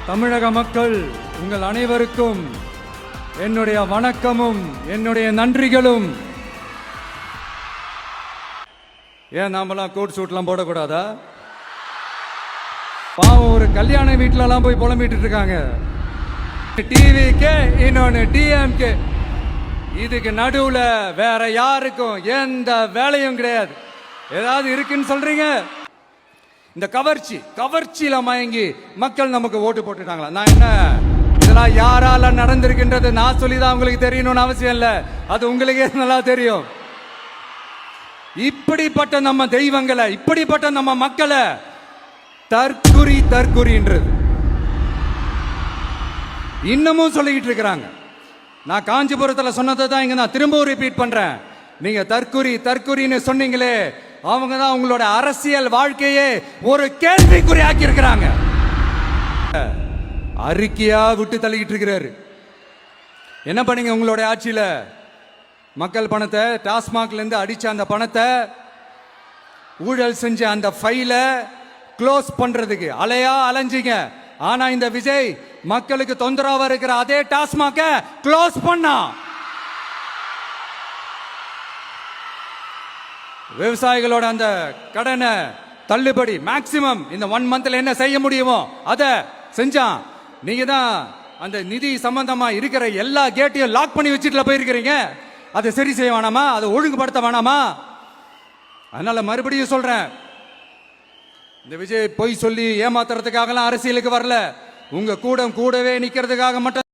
தமிழக மக்கள் உங்கள் அனைவருக்கும் என்னுடைய வணக்கமும் என்னுடைய நன்றிகளும். ஏன் நாமெல்லாம் கோட் சூட்லாம் போடக்கூடாதா? பாவம், ஒரு கல்யாண வீட்டிலலாம் போய் புலம்பிட்டு இருக்காங்க. டிவிக்கு இன்னொன்னு டிஎம்கே, இதுக்கு நடுவுல வேற யாருக்கும் எந்த வேலையும் கிடையாது. ஏதாவது இருக்குன்னு சொல்றீங்க? இந்த கவர்ச்சியில மயங்கி மக்கள் நமக்கு ஓட்டு போட்டுட்டாங்களா? நான் என்ன, இதெல்லாம் யாரால நடந்திருக்கின்றது நான் சொல்லிதான் உங்களுக்கு தெரியணும்னு அவசியம் இல்ல, அது உங்களுக்கே நல்லா தெரியும். இப்படிப்பட்ட நம்ம தெய்வங்களை, இப்படிப்பட்ட நம்ம மக்களை தற்குறின்றது இன்னமும் சொல்லிக்கிட்டு இருக்கிறாங்க. நான் காஞ்சிபுரத்தில் சொன்னதை தான் இங்க நான் திரும்பவும் ரிப்பீட் பண்றேன். நீங்க தற்குறின்னு சொன்னீங்களே, அவங்க தான் உங்களோட அரசியல் வாழ்க்கையே ஒரு கேள்விக்குறி ஆக்கி இருக்கிறாங்க. அறிக்கையா விட்டு தள்ளிக்கிட்டு இருக்கிறாரு. என்ன பண்ணீங்க உங்களோட ஆட்சியில? மக்கள் பணத்தை, டாஸ்மாக்ல இருந்து அடிச்ச அந்த பணத்தை, ஊழல் செஞ்ச அந்த ஃபைல க்ளோஸ் பண்றதுக்கு அலையா அலைஞ்சிங்க. ஆனா இந்த விஜய் மக்களுக்கு தொந்தரவா இருக்கிற அதே டாஸ்மாக க்ளோஸ் பண்ணா. விவசாயிகளோட அந்த கடனை தள்ளுபடி மேக்சிமம் இந்த 1 மந்த்ல என்ன செய்ய முடியுமோ அதை செஞ்சான். நீங்க தான் அந்த நிதி சம்பந்தமா இருக்கிற எல்லா கேட்டையும் லாக் பண்ணி வச்சுட்டு போயிருக்கிறீங்க. அதை சரி செய்ய வேணாமா? அதை ஒழுங்குபடுத்த வேணாமா? அதனால மறுபடியும் சொல்றேன், இந்த விஜய் பொய் சொல்லி ஏமாத்துறதுக்காகலாம் அரசியலுக்கு வரல. உங்க கூடவே நிக்கிறதுக்காக மட்டும்